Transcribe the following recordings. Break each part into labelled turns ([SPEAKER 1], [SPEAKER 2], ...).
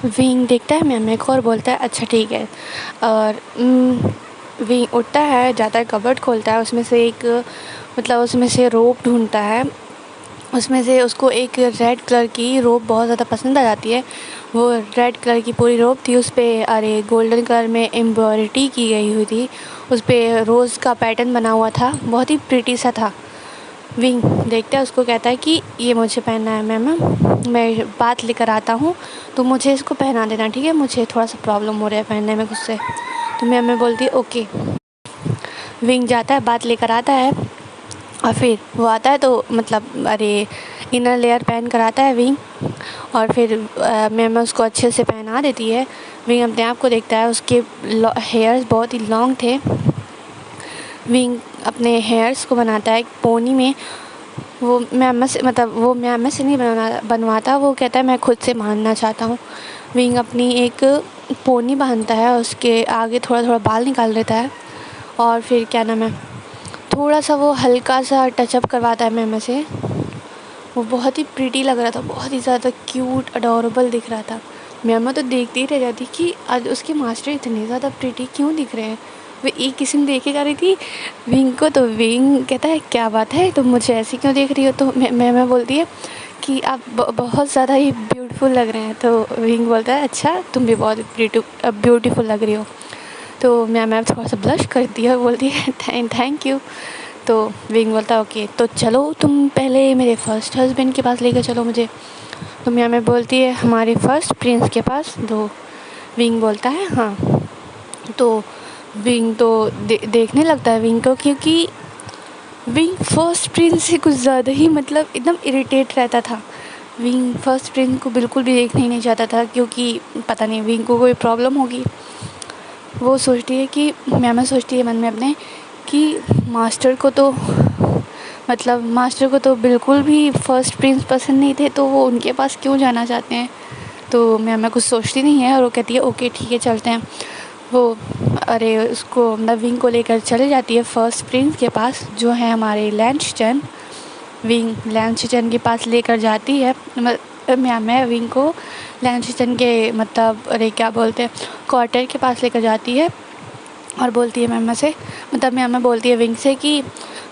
[SPEAKER 1] Wing देखता है ma'am को और बोलता है अच्छा ठीक है। और विंग उठता है, जाता है कबर्ड खोलता है, उसमें से एक मतलब उसमें से रोप ढूंढता है। उसमें से उसको एक रेड कलर की रोप बहुत ज़्यादा पसंद आ जाती है। वो रेड कलर की पूरी रोप थी, उस पे अरे गोल्डन कलर में एम्ब्रॉयडरी की गई हुई थी, उस पे रोज़ का पैटर्न बना हुआ था, बहुत ही प्रिटी सा था। विंग देखता है उसको, कहता है कि ये मुझे पहनना है मैम, मैं बात लेकर आता हूँ तो मुझे इसको पहना देना, ठीक है, मुझे थोड़ा सा प्रॉब्लम हो रहा है पहनने में खुद से। तो मैम बोलती है ओके। विंग जाता है, बात लेकर आता है, और फिर वो आता है तो मतलब अरे इनर लेयर पहन कर आता है विंग। और फिर मैम उसको अच्छे से पहना देती है। विंग अपने आप को देखता है, उसके हेयर्स बहुत ही लॉन्ग थे। विंग अपने हेयर्स को बनाता है एक पोनी में। वो मैम से नहीं बनवाता, वो कहता है मैं खुद से बांधना चाहता हूँ। विंग अपनी एक पोनी बांधता है, उसके आगे थोड़ा थोड़ा बाल निकाल देता है, और फिर क्या नाम है, थोड़ा सा वो हल्का सा टचअप करवाता है मैम से। वो बहुत ही प्रीटी लग रहा था, बहुत ही ज़्यादा क्यूट अडोरेबल दिख रहा था। मैम तो देखती ही रह जाती कि आज उसके मास्टर इतने ज़्यादा प्रीटी क्यों दिख रहे हैं। वो एक किस्म देखे जा रही थी विंग को, तो विंग कहता है क्या बात है तुम मुझे ऐसे क्यों देख रही हो। तो मैम बोलती है कि आप बहुत ज़्यादा ही ब्यूटीफुल लग रहे हैं। तो विंग बोलता है अच्छा तुम भी बहुत ब्यूटीफुल लग रही हो। तो मैम थोड़ा सा ब्लश करती है और बोलती है थैंक यू। तो विंग बोलता है ओके तो चलो तुम पहले मेरे फर्स्ट हस्बैंड के पास लेकर चलो मुझे। तो मैम बोलती है हमारे फर्स्ट प्रिंस के पास। तो विंग बोलता है हाँ। तो विंग तो देखने लगता है विंग को, क्योंकि विंग फर्स्ट प्रिंस से कुछ ज़्यादा ही मतलब एकदम इरिटेट रहता था। विंग फर्स्ट प्रिंस को बिल्कुल भी देखना ही नहीं चाहता था, क्योंकि पता नहीं विंग को कोई प्रॉब्लम होगी। वो सोचती है कि मैम सोचती है मन में अपने कि मास्टर को तो बिल्कुल भी फर्स्ट प्रिंस पसंद नहीं थे, तो वो उनके पास क्यों जाना चाहते हैं। तो मैम कुछ सोचती नहीं है और वो कहती है ओके ठीक है चलते हैं। वो अरे उसको मतलब विंग को लेकर चले जाती है फर्स्ट प्रिंस के पास, जो है हमारे लैंसस्टन। विंग लैंसस्टन के पास लेकर जाती है, मैम विंग को लैंसस्टन के मतलब अरे क्या बोलते हैं क्वार्टर के पास लेकर जाती है, और बोलती है मैम से मैम बोलती है विंग से कि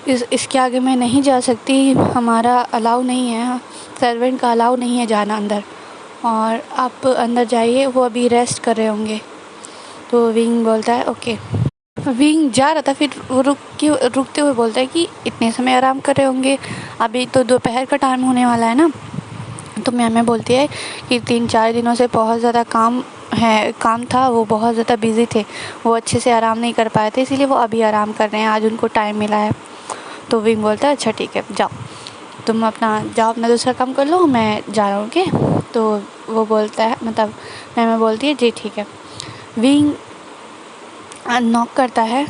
[SPEAKER 1] इसके आगे मैं नहीं जा सकती, हमारा अलाउ नहीं है, सर्वेंट का अलाउ नहीं है जाना अंदर, और आप अंदर जाइए, वो अभी रेस्ट कर रहे होंगे। तो विंग बोलता है ओके। विंग जा रहा था, फिर वो रुकते हुए बोलता है कि इतने समय आराम कर रहे होंगे, अभी तो दोपहर का टाइम होने वाला है ना। तो मैम बोलती है कि 3-4 दिनों से बहुत ज़्यादा काम था, वो बहुत ज़्यादा बिज़ी थे, वो अच्छे से आराम नहीं कर पाए थे, इसीलिए वो अभी आराम कर रहे हैं, आज उनको टाइम मिला है। तो विंग बोलता है अच्छा ठीक है जाओ, तुम जाओ अपना दूसरा काम कर लो, मैं जा रहा हूँ ओके। तो वो बोलता है मैम बोलती है जी ठीक है। विंग नॉक करता है,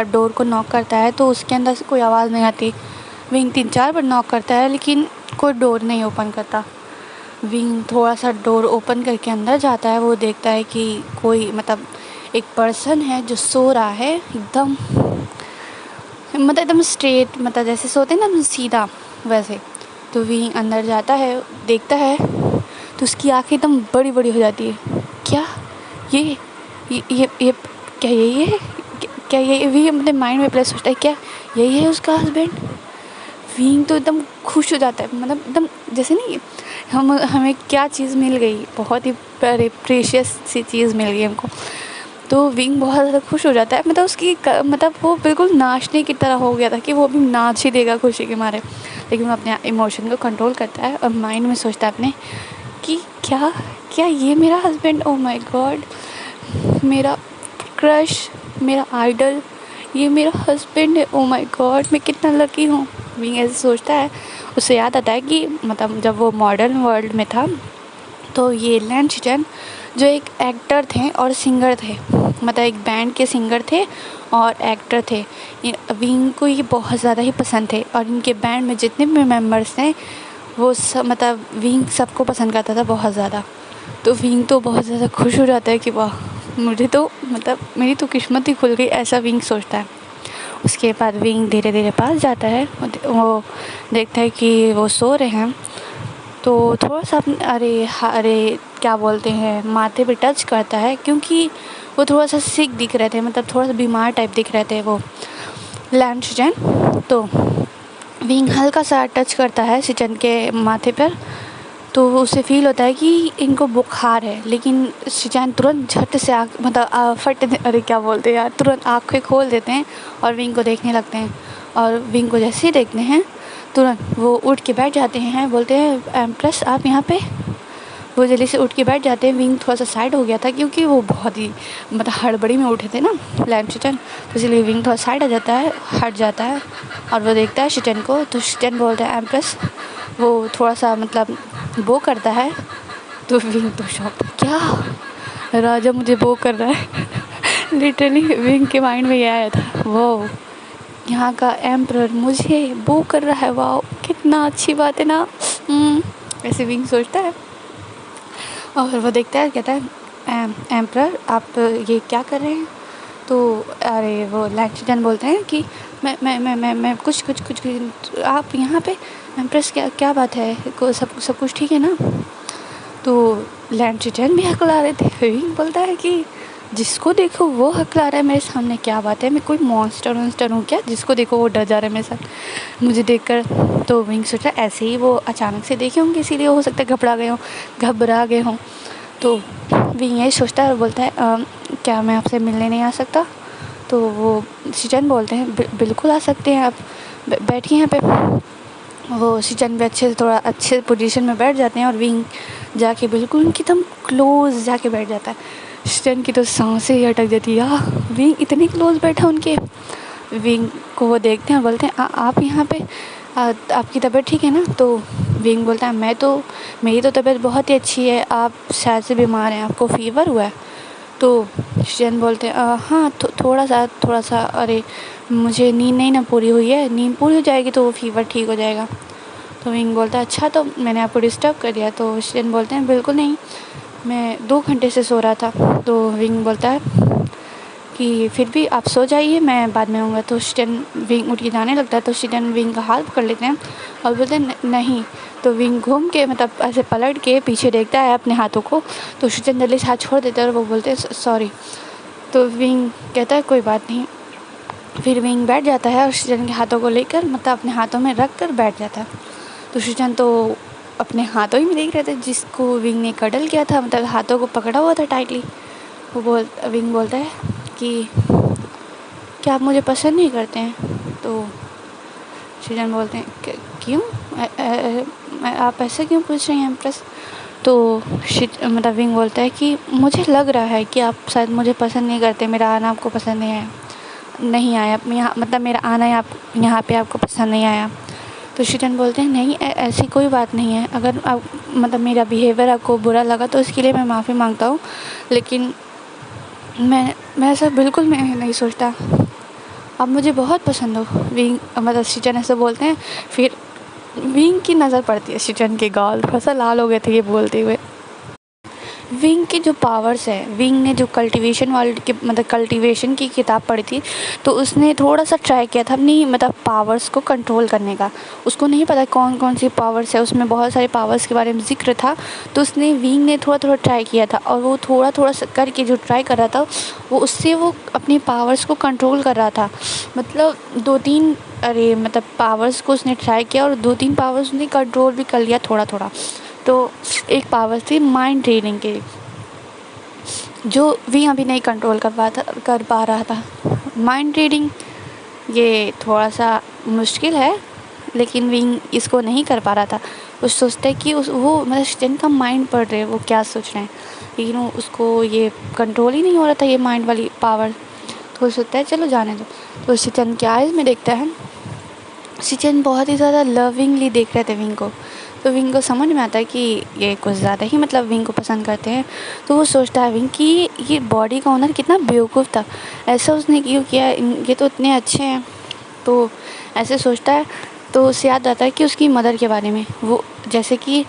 [SPEAKER 1] डोर को नॉक करता है, तो उसके अंदर से कोई आवाज़ नहीं आती। विंग 3-4 बार नॉक करता है, लेकिन कोई डोर नहीं ओपन करता। विंग थोड़ा सा डोर ओपन करके अंदर जाता है, वो देखता है कि कोई एक पर्सन है जो सो रहा है, एकदम स्ट्रेट, जैसे सोते हैं ना सीधा, वैसे। तो विंग अंदर जाता है, देखता है, तो उसकी आंखें एकदम बड़ी बड़ी हो जाती है। क्या ये क्या यही है, क्या ये भी अपने माइंड में पहले सोचता है क्या यही है उसका हस्बैंड। विंग तो एकदम खुश हो जाता है, एकदम जैसे नहीं हमें क्या चीज़ मिल गई, बहुत ही प्रेशियस सी चीज़ मिल गई हमको। तो विंग बहुत ज़्यादा खुश हो जाता है, वो बिल्कुल नाचने की तरह हो गया था कि वो भी नाच ही देगा खुशी के मारे। लेकिन वो अपने इमोशन को कंट्रोल करता है और माइंड में सोचता है अपने कि क्या क्या ये मेरा हस्बैंड, ओ माय गॉड, मेरा क्रश, मेरा आइडल, ये मेरा हस्बैंड है, ओ माय गॉड, मैं कितना लकी हूँ। विंग ऐसे सोचता है। उसे याद आता है कि जब वो मॉडर्न वर्ल्ड में था, तो ये लैंसस्टन जो एक एक्टर थे और सिंगर थे, एक बैंड के सिंगर थे और एक्टर थे। विंग को ये बहुत ज़्यादा ही पसंद थे, और इनके बैंड में जितने भी मेंबर्स थे वो सब विंग सबको पसंद करता था बहुत ज़्यादा। तो विंग तो बहुत ज़्यादा खुश हो जाता है कि वाह, मुझे तो मेरी तो किस्मत ही खुल गई, ऐसा विंग सोचता है। उसके बाद विंग धीरे धीरे पास जाता है, वो देखता है कि वो सो रहे हैं। तो थोड़ा सा अरे क्या बोलते हैं, माथे पे टच करता है, क्योंकि वो थोड़ा सा सिक दिख रहे थे, मतलब थोड़ा सा बीमार टाइप दिख रहे थे वो लैन शिचन। तो विंग हल्का सा टच करता है शिचन के माथे पर, तो उसे फील होता है कि इनको बुखार है। लेकिन शिचन तुरंत झट से अरे क्या बोलते हैं यार, तुरंत आँखें खोल देते हैं और विंग को देखने लगते हैं। और विंग को जैसे ही देखते हैं तुरंत वो उठ के बैठ जाते हैं, बोलते हैं एम्प्रेस आप यहाँ पे। वो जल्दी से उठ के बैठ जाते हैं। विंग थोड़ा सा साइड हो गया था, क्योंकि वो बहुत ही मतलब हड़बड़ी में उठे थे ना लैन शिचन, तो इसलिए विंग थोड़ा साइड आ जाता है, हट जाता है और वो देखता है शिचन को। तो शिचन बोलता है एम्प्रेस, वो थोड़ा सा मतलब वो करता है। तो विंग तो शॉक, क्या राजा मुझे वो कर रहा है। लिटरली विंग के माइंड में ये आया था, वो यहाँ का एम्परर मुझे वो कर रहा है, वाह कितना अच्छी बात है ना। ऐसे विंग सोचता है और वो देखता है, कहता है एम्परर आप ये क्या कर रहे हैं। तो अरे वो लैंगस्टन बोलते हैं कि मैं कुछ आप यहाँ पे एम्प्रेस, क्या बात है, को सब कुछ ठीक है ना। तो लैंगस्टन भी हकला रहे थे। विंग बोलता है कि जिसको देखो वो हकला रहा है मेरे सामने, क्या बात है, मैं कोई मॉन्स्टर वॉन्स्टर हूँ क्या, जिसको देखो वो डर जा रहा है मेरे साथ मुझे देखकर। तो विंग सोचा ऐसे ही वो अचानक से देखे होंगे, इसीलिए हो सकता है घबरा गए हों। तो विंग यही सोचता है और बोलता है क्या मैं आपसे मिलने नहीं आ सकता। तो वो शिचन बोलते हैं बिल्कुल आ सकते हैं आप, बैठिए यहाँ पे। वो शिचन भी थोड़ा अच्छे पोजीशन में बैठ जाते हैं और विंग जाके बिल्कुल उनकी एकदम क्लोज जाके बैठ जाता है। शिचन की तो सांसें ही अटक जाती है, यार विंग इतनी क्लोज बैठा उनके। विंग को वो देखते हैं, बोलते हैं आप यहाँ पे आपकी तबीयत ठीक है ना। तो विंग बोलता है मेरी तो तबीयत बहुत ही अच्छी है, आप शायद से बीमार हैं, आपको फीवर हुआ है। तो शिचन बोलते हैं हाँ थोड़ा सा अरे मुझे नींद नहीं ना पूरी हुई है, नींद पूरी हो जाएगी तो वो फीवर ठीक हो जाएगा। तो विंग बोलता है अच्छा तो मैंने आपको डिस्टर्ब कर दिया। तो शिचन बोलते हैं बिल्कुल नहीं, मैं 2 घंटे से सो रहा था। तो विंग बोलता है कि फिर भी आप सो जाइए, मैं बाद में आऊँगा। तो शिचन विंग उठ के जाने लगता है। तो शिचन विंग का हाथ पकड़ लेते हैं और बोलते हैं नहीं। तो विंग घूम के मतलब ऐसे पलट के पीछे देखता है अपने हाथों को। तो शिचन जल्दी से हाथ छोड़ देता है और वो बोलते हैं सॉरी। तो विंग कहता है कोई बात नहीं। फिर विंग बैठ जाता है और शिचन के हाथों को लेकर मतलब अपने हाथों में रख कर बैठ जाता है। तो शिचन तो अपने हाथों ही में देख रहे थे जिसको विंग ने कडल किया था, मतलब हाथों को पकड़ा हुआ था टाइटली। विंग बोलता है कि क्या आप मुझे पसंद नहीं करते हैं। तो शिचन बोलते हैं क्यों आप ऐसे क्यों पूछ रही हैं एम्प्रेस। तो मतलब विंग बोलता है कि मुझे लग रहा है कि आप शायद मुझे पसंद नहीं करते, मेरा आना आपको पसंद नहीं आया यहाँ, मतलब मेरा आना यहाँ पे आपको पसंद नहीं आया। तो शिचन बोलते हैं नहीं ऐसी कोई बात नहीं है, अगर आप मतलब मेरा बिहेवियर आपको बुरा लगा तो इसके लिए मैं माफ़ी मांगता हूँ, लेकिन मैं ऐसा बिल्कुल मैं नहीं सोचता, आप मुझे बहुत पसंद हो। विंग मतलब शिचन ऐसे बोलते हैं। फिर विंग की नज़र पड़ती है शिचन के गाल थोड़ा सा लाल हो गए थे ये बोलते हुए। विंग के जो पावर्स है, विंग ने जो कल्टीवेशन की किताब पढ़ी थी, तो उसने थोड़ा सा ट्राई किया था अपनी मतलब पावर्स को कंट्रोल करने का। उसको नहीं पता कौन कौन सी पावर्स है, उसमें बहुत सारे पावर्स के बारे में जिक्र था। तो विंग ने थोड़ा ट्राई किया था और वो थोड़ा सा करके जो ट्राई कर रहा था उससे वो अपनी पावर्स को कंट्रोल कर रहा था। मतलब 2-3 मतलब पावर्स को उसने ट्राई किया और 2-3 पावर्स उसने कंट्रोल भी कर लिया थोड़ा। तो एक पावर थी माइंड रीडिंग की, जो विंग अभी नहीं कंट्रोल कर पा रहा था। माइंड रीडिंग ये थोड़ा सा मुश्किल है, लेकिन विंग इसको नहीं कर पा रहा था। वो सोचता है कि वो मतलब शिचन का माइंड पढ़ रहे हैं, वो क्या सोच रहे हैं, लेकिन उसको ये कंट्रोल ही नहीं हो रहा था ये माइंड वाली पावर। तो वो सोचता है चलो जाने दो। तो शिचन के आइज़ में देखता है, शिचन बहुत ही ज़्यादा लविंगली देख रहे थे विंग को। तो विंग को समझ में आता है कि ये कुछ ज़्यादा ही मतलब विंग को पसंद करते हैं। तो वो सोचता है विंग कि ये बॉडी का ओनर कितना बेवकूफ़ था, ऐसा उसने क्यों किया, ये तो इतने अच्छे हैं। तो ऐसे सोचता है। तो उसे याद आता है कि उसकी मदर के बारे में, वो जैसे कि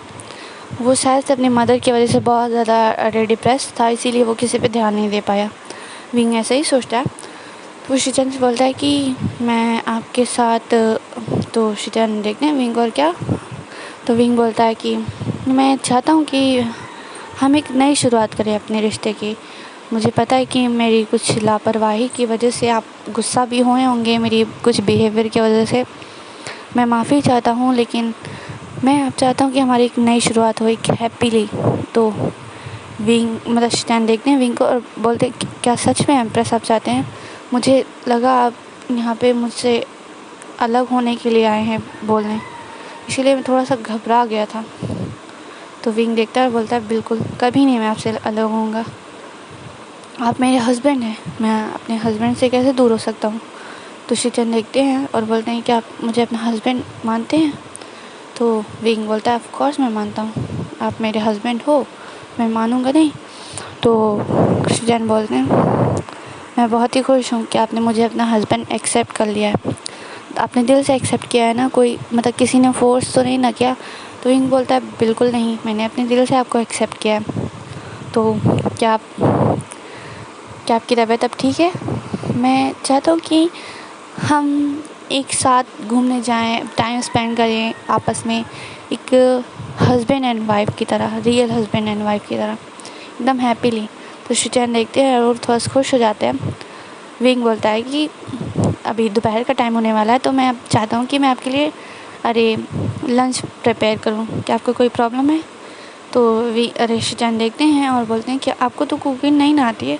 [SPEAKER 1] वो शायद से अपनी मदर की वजह से बहुत ज़्यादा डिप्रेस था, इसीलिए वो किसी पे ध्यान नहीं दे पाया। विंग ऐसे ही सोचता है। तो शिचन से बोलता है कि मैं आपके साथ। तो शिचन देखते हैं विंग और क्या। तो विंग बोलता है कि मैं चाहता हूँ कि हम एक नई शुरुआत करें अपने रिश्ते की। मुझे पता है कि मेरी कुछ लापरवाही की वजह से आप गुस्सा भी हुए होंगे, मेरी कुछ बिहेवियर की वजह से। मैं माफ़ी चाहता हूँ, लेकिन मैं अब चाहता हूँ कि हमारी एक नई शुरुआत हो, एक हैप्पीली। तो विंग मतलब स्टैन देखते हैं विंग को और बोलते हैं क्या सच में एम्प्रेस आप चाहते हैं? मुझे लगा आप यहाँ पे मुझसे अलग होने के लिए आए हैं बोलने, इसीलिए मैं थोड़ा सा घबरा गया था। तो विंग देखता है और बोलता है बिल्कुल कभी नहीं मैं आपसे अलग होऊंगा। आप मेरे हस्बैंड हैं, मैं अपने हस्बैंड से कैसे दूर हो सकता हूँ? तो शिचन देखते हैं और बोलते हैं कि आप मुझे अपना हस्बैंड मानते हैं? तो विंग बोलता है ऑफ कोर्स मैं मानता हूँ, आप मेरे हस्बैंड हो, मैं मानूंगा नहीं? तो शिचन बोलते हैं मैं बहुत ही खुश हूँ कि आपने मुझे अपना हस्बैंड एक्सेप्ट कर लिया है। आपने दिल से एक्सेप्ट किया है ना, कोई मतलब किसी ने फोर्स तो नहीं ना किया? तो विंग बोलता है बिल्कुल नहीं, मैंने अपने दिल से आपको एक्सेप्ट किया है। तो क्या आपकी तबीयत अब ठीक है? मैं चाहता हूँ कि हम एक साथ घूमने जाएं, टाइम स्पेंड करें आपस में, एक हस्बैंड एंड वाइफ की तरह, रियल हस्बैंड एंड वाइफ की तरह, एकदम हैप्पीली। तो शिचैन देखते हैं और थोड़ा सा खुश हो जाते हैं। विंग बोलता है कि अभी दोपहर का टाइम होने वाला है, तो मैं अब चाहता हूँ कि मैं आपके लिए लंच प्रिपेयर करूँ, क्या आपको कोई प्रॉब्लम है? तो शिचैन देखते हैं और बोलते हैं कि आपको तो कुकिंग नहीं ना आती है?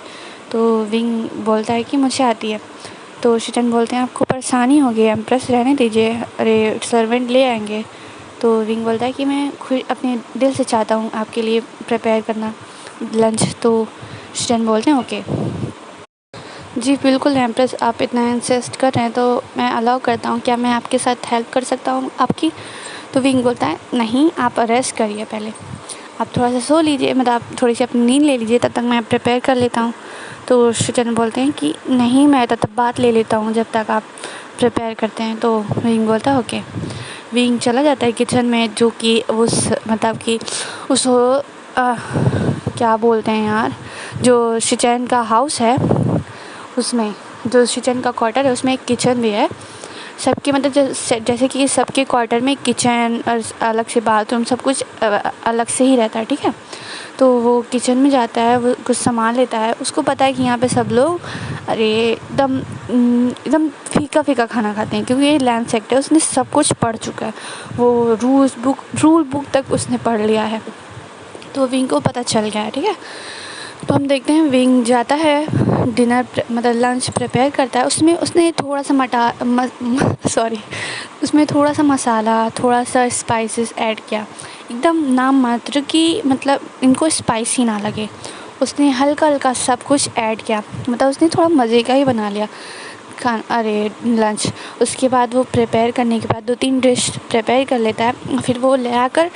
[SPEAKER 1] तो विंग बोलता है कि मुझे आती है। तो शिचैन बोलते हैं आपको परेशानी होगी एम्प्रेस, रहने दीजिए, सर्वेंट ले आएंगे। तो विंग बोलता है कि मैं खुद अपने दिल से चाहता हूँ आपके लिए प्रिपेयर करना लंच। तो शिचैन बोलते हैं ओके जी बिल्कुल एम्प्रेस, आप इतना इंसिस्ट कर रहे हैं तो मैं अलाउ करता हूँ। क्या मैं आपके साथ हेल्प कर सकता हूँ आपकी? तो विंग बोलता है नहीं, आप रेस्ट करिए, पहले आप थोड़ा सा सो लीजिए, मतलब आप थोड़ी सी अपनी नींद ले लीजिए, तब तक मैं प्रिपेयर कर लेता हूँ। तो शिचैन बोलते हैं कि नहीं, मैं तब तक बात ले लेता हूँ जब तक आप प्रिपेयर करते हैं। तो विंग बोलता है ओके। विंग चला जाता है किचन में, जो कि उस मतलब कि उस क्या बोलते हैं यार, जो शिचैन का हाउस है उसमें, जो शिचैन का क्वार्टर है उसमें एक किचन भी है। सबके मतलब जैसे कि सबके क्वार्टर में किचन और अलग से बाथरूम, सब कुछ अलग से ही रहता है, ठीक है? तो वो किचन में जाता है, वो कुछ सामान लेता है, उसको पता है कि यहाँ पे सब लोग एकदम फीका फीका खाना खाते हैं, क्योंकि ये लैंड सेक्टर है, उसने सब कुछ पढ़ चुका है, वो रूल बुक तक उसने पढ़ लिया है। तो विंग को पता चल गया है, ठीक है? तो हम देखते हैं विंग जाता है डिनर मतलब लंच प्रिपेयर करता है। उसमें उसने थोड़ा सा उसमें थोड़ा सा मसाला, थोड़ा सा स्पाइसेस ऐड किया, एकदम नाम मात्र कि मतलब इनको स्पाइसी ना लगे। उसने हल्का हल्का सब कुछ ऐड किया, मतलब उसने थोड़ा मज़े का ही बना लिया लंच। उसके बाद वो प्रिपेयर करने के बाद 2-3 डिश प्रिपेयर कर लेता है, फिर वो ले आकर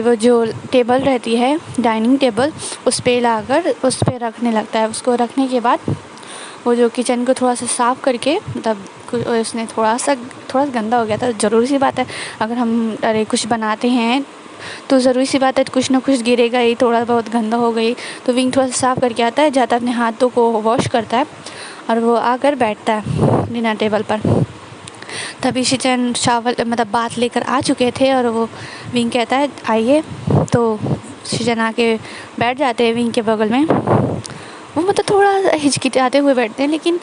[SPEAKER 1] वो जो टेबल रहती है डाइनिंग टेबल, उस पे लाकर उस पे रखने लगता है। उसको रखने के बाद वो जो किचन को थोड़ा सा साफ़ करके, मतलब उसने थोड़ा सा गंदा हो गया था, ज़रूरी सी बात है, अगर हम कुछ बनाते हैं तो ज़रूरी सी बात है कुछ ना कुछ गिरेगा ही, थोड़ा बहुत गंदा हो गई। तो विंग थोड़ा सा साफ़ करके आता है, जाता है अपने हाथों को वॉश करता है और वो आकर बैठता है डिनर टेबल पर। तभी शिचैन शावल मतलब बात लेकर आ चुके थे और वो विंग कहता है आइए। तो शिचैन आके बैठ जाते हैं विंग के बगल में। वो मतलब थोड़ा हिचकिचाते हुए बैठते हैं, लेकिन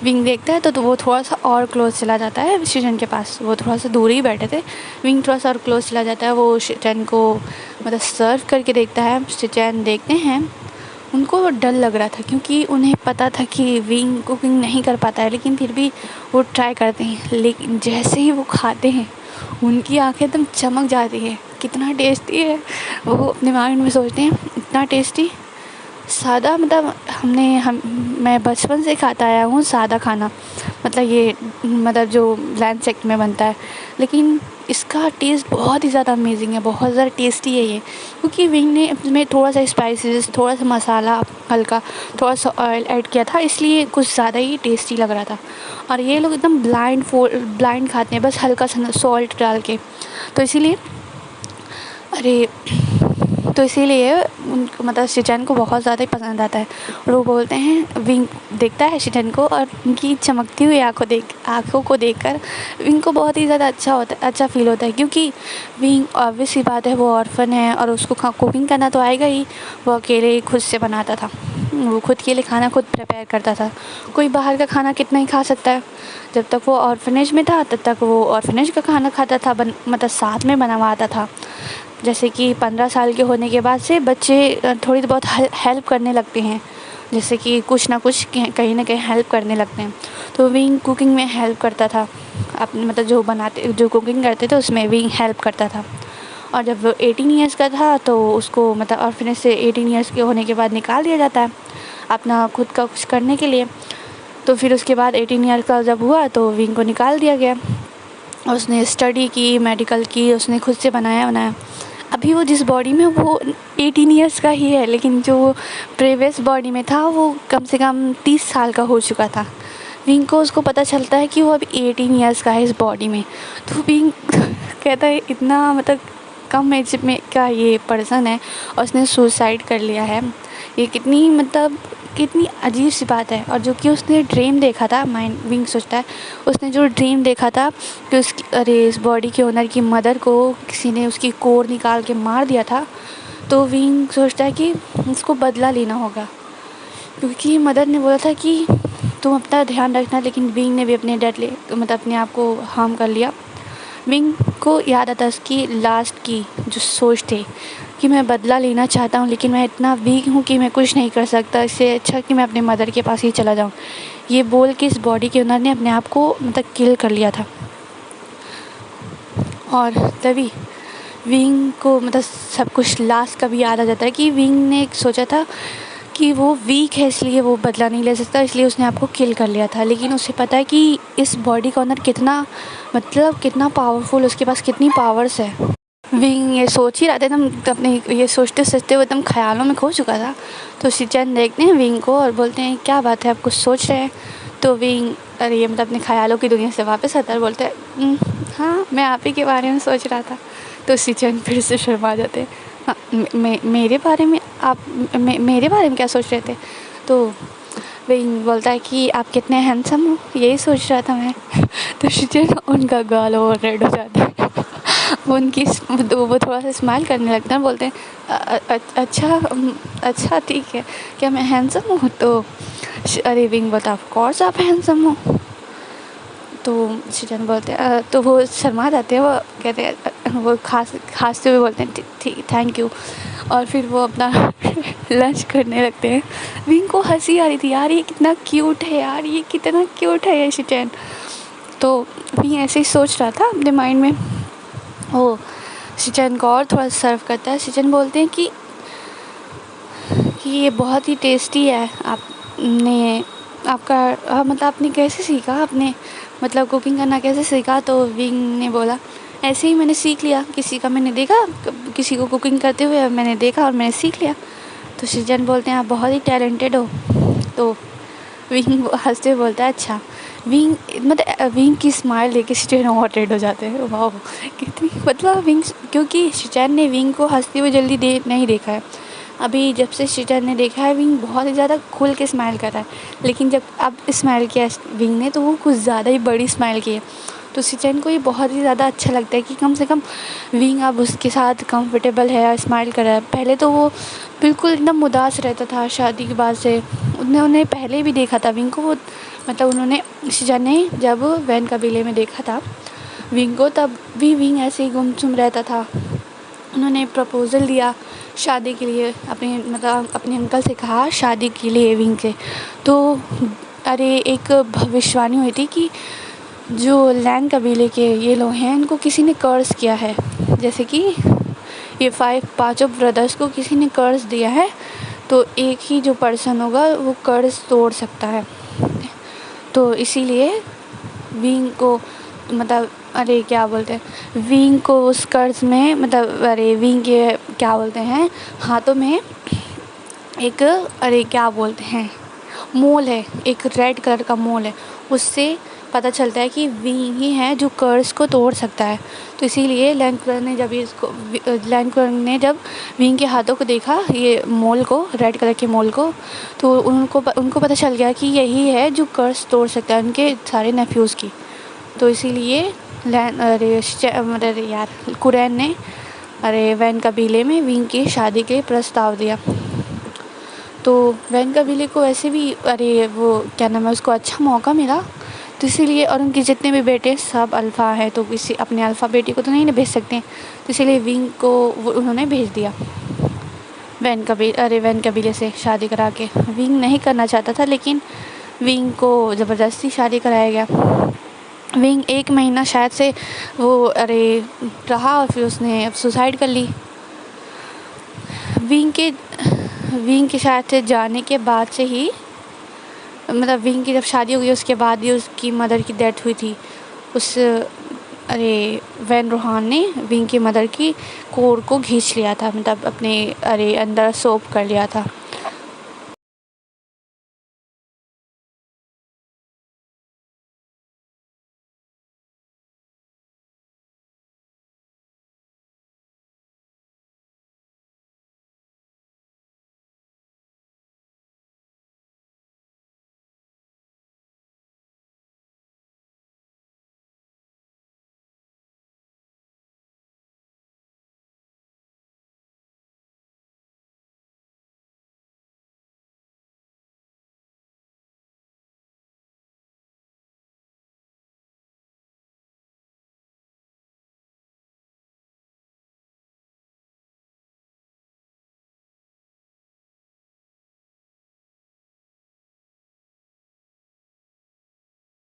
[SPEAKER 1] विंग देखता है तो वो थोड़ा सा और क्लोज चला जाता है शिचैन के पास। वो थोड़ा सा दूर ही बैठे थे, विंग थोड़ा सा और क्लोज चला जाता है। वो शिचैन को मतलब सर्व करके देखता है। शिचैन देखते हैं, उनको डर लग रहा था क्योंकि उन्हें पता था कि विंग कुकिंग नहीं कर पाता है, लेकिन फिर भी वो ट्राई करते हैं। लेकिन जैसे ही वो खाते हैं उनकी आंखें एकदम चमक जाती है, कितना टेस्टी है। वो अपने माइंड में सोचते हैं इतना टेस्टी, सादा मतलब मैं बचपन से खाता आया हूँ सादा खाना, मतलब ये मतलब जो लंच सेट में बनता है, लेकिन इसका टेस्ट बहुत ही ज़्यादा अमेजिंग है, बहुत ज़्यादा टेस्टी है ये। क्योंकि विंग ने इसमें थोड़ा सा स्पाइसेस, थोड़ा सा मसाला, हल्का थोड़ा सा ऑयल ऐड किया था, इसलिए कुछ ज़्यादा ही टेस्टी लग रहा था। और ये लोग एकदम ब्लाइंड खाते हैं, बस हल्का सा सॉल्ट डाल के, तो इसीलिए तो इसीलिए उनको मतलब शिचेन को बहुत ज़्यादा ही पसंद आता है। और वो बोलते हैं, विंग देखता है शिचेन को और उनकी चमकती हुई आँखों को देखकर विंग को बहुत ही ज़्यादा अच्छा फील होता है, क्योंकि विंग ऑब्वियस सी बात है वो ऑर्फन है और उसको कुकिंग करना तो आएगा ही। वो अकेले ही खुद से बनाता था, वो खुद के लिए खाना खुद प्रिपेयर करता था। कोई बाहर का खाना कितना ही खा सकता है। जब तक वो ऑर्फनेज में था तब तक वो ऑर्फनेज का खाना खाता था, मतलब साथ में बनवाता था। जैसे कि 15 साल के होने के बाद से बच्चे थोड़ी बहुत हेल्प करने लगते हैं, जैसे कि कुछ ना कुछ कहीं ना कहीं हेल्प करने लगते हैं। तो विंग कुकिंग में हेल्प करता था, अपने मतलब जो कुकिंग करते थे उसमें विंग हेल्प करता था। और जब वो 18 ईयर्स का था तो उसको मतलब ऑर्फनेज से 18 ईयर्स के होने के बाद निकाल दिया जाता है अपना खुद का कुछ करने के लिए। तो फिर उसके बाद 18 ईयर का जब हुआ तो विंग को निकाल दिया गया। उसने स्टडी की, मेडिकल की, उसने खुद से बनाया। अभी वो जिस बॉडी में वो 18 ईयर्स का ही है, लेकिन जो प्रीवियस बॉडी में था वो कम से कम 30 साल का हो चुका था। विंग को उसको पता चलता है कि वो अभी 18 ईयर्स का है इस बॉडी में। तो विंग कहता है इतना मतलब कम एज में का ये पर्सन है और उसने सुसाइड कर लिया है, ये कितनी अजीब सी बात है। और जो कि उसने ड्रीम देखा था, विंग सोचता है उसने जो ड्रीम देखा था कि इस बॉडी के ओनर की मदर को किसी ने उसकी कोर निकाल के मार दिया था। तो विंग सोचता है कि उसको बदला लेना होगा, क्योंकि मदर ने बोला था कि तुम अपना ध्यान रखना, लेकिन विंग ने भी अपने आप को हार्म कर लिया। विंग को याद आता उसकी लास्ट की जो सोच थी कि मैं बदला लेना चाहता हूँ, लेकिन मैं इतना वीक हूँ कि मैं कुछ नहीं कर सकता, इससे अच्छा कि मैं अपने मदर के पास ही चला जाऊँ। ये बोल के इस बॉडी के ओनर ने अपने आप को मतलब किल कर लिया था। और तभी विंग को मतलब सब कुछ लास्ट का भी याद आ जाता है कि विंग ने सोचा था कि वो वीक है इसलिए वो बदला नहीं ले सकता, इसलिए उसने आपको किल कर लिया था। लेकिन उसे पता है कि इस बॉडी का ओनर कितना पावरफुल, उसके पास कितनी पावर्स है। विंग ये सोच ही रहा था एकदम, अपने ये सोचते सोचते वो एकदम ख्यालों में खो चुका था। तो शिचेन देखते हैं विंग को और बोलते हैं क्या बात है, आप कुछ सोच रहे हैं? तो विंग ये मतलब अपने ख्यालों की दुनिया से वापस आता है और बोलते हैं हाँ, मैं आप ही के बारे में सोच रहा था। तो शिचेन फिर से शर्मा जाते हैं, हाँ मेरे बारे में मेरे बारे में क्या सोच रहे थे? तो विंग बोलता है कि आप कितने हैंडसम हो, यही सोच रहा था मैं। तो शिचेन उनका गाल और रेड हो जाता है। वो थोड़ा सा स्माइल करने लगता है, बोलते हैं अच्छा ठीक है, क्या मैं हैंडसम हूँ? तो अरे विंग बोलता ऑफ कोर्स आप हैंडसम हो। तो शिचेन बोलते हैं तो वो शर्मा जाते हैं, वो कहते हैं वो खांसते हुए बोलते हैं ठीक थैंक यू। और फिर वो अपना लंच करने लगते हैं। विंग को हंसी आ रही थी, यार ये कितना क्यूट है, यार ये कितना क्यूट है ये शिचेन। तो विंग ऐसे ही सोच रहा था अपने माइंड में। वो शिचेन को और थोड़ा सर्व करता है। शिचेन बोलते हैं कि ये बहुत ही टेस्टी है, आपने कैसे सीखा, आपने मतलब कुकिंग करना कैसे सीखा? तो विंग ने बोला ऐसे ही मैंने सीख लिया, किसी को कुकिंग करते हुए मैंने देखा और मैंने सीख लिया। तो शिचेन बोलते हैं आप बहुत ही टैलेंटेड हो। तो विंग हंसते हुए बोलता है अच्छा। विंग की स्माइल देख के शिचेन और रेड हो जाते हैं। वाह कितनी मतलब विंग, क्योंकि शिचेन ने विंग को हंसते हुए जल्दी नहीं देखा है। अभी जब से शिचेन ने देखा है विंग बहुत ही ज़्यादा खुल के स्माइल कर रहा है, लेकिन जब अब स्माइल किया विंग ने तो वो कुछ ज़्यादा ही बड़ी स्माइल की है। तो शिचेन को ये बहुत ही ज़्यादा अच्छा लगता है कि कम से कम विंग अब उसके साथ कंफर्टेबल है और स्माइल कर रहा है। पहले तो वो बिल्कुल एकदम उदास रहता था शादी के बाद से। उन्हें पहले भी देखा था विंग को, वो मतलब शिचेन ने जब वैन कबीले में देखा था विंग को, तब भी विंग ऐसे ही गुमसुम रहता था। उन्होंने प्रपोज़ल दिया शादी के लिए, अपने अंकल से कहा शादी के लिए विंग से। तो एक भविष्यवाणी हुई थी कि जो लैंग कबीले के ये लोग हैं इनको किसी ने कर्ज किया है, जैसे कि ये पांचों ब्रदर्स को किसी ने कर्ज दिया है, तो एक ही जो पर्सन होगा वो कर्ज तोड़ सकता है। तो इसीलिए विंग को विंग को उस कर्ज में विंग के हाथों में एक मोल है, एक रेड कलर का मोल है, उससे पता चलता है कि विंग ही है जो कर्स को तोड़ सकता है। तो इसीलिए लैंडक्लर ने जब विंग के हाथों को देखा, ये मोल को, रेड कलर के मोल को, तो उनको पता चल गया कि यही है जो कर्स तोड़ सकता है उनके सारे नेफ्यूज़ की। तो इसीलिए कुरैन ने वैन कबीले में विंग की शादी के प्रस्ताव दिया। तो वैन कबीले को ऐसे भी वो क्या नाम है, उसको अच्छा मौका मिला, तो इसीलिए, और उनके जितने भी बेटे सब अल्फ़ा हैं, तो किसी अपने अल्फ़ा बेटी को तो नहीं ना भेज सकते, तो इसीलिए विंग को उन्होंने भेज दिया वैन कबीले से शादी करा के। विंग नहीं करना चाहता था, लेकिन विंग को ज़बरदस्ती शादी कराया गया। विंग 1 महीना शायद से वो रहा, और फिर उसने सुसाइड कर ली। विंग के शायद से जाने के बाद से ही, मतलब विंग की जब शादी हो गई उसके बाद ही उसकी मदर की डेथ हुई थी। वैन रोहान ने विंग की मदर की कोर को खींच लिया था, मतलब अपने अंदर सोप कर लिया था।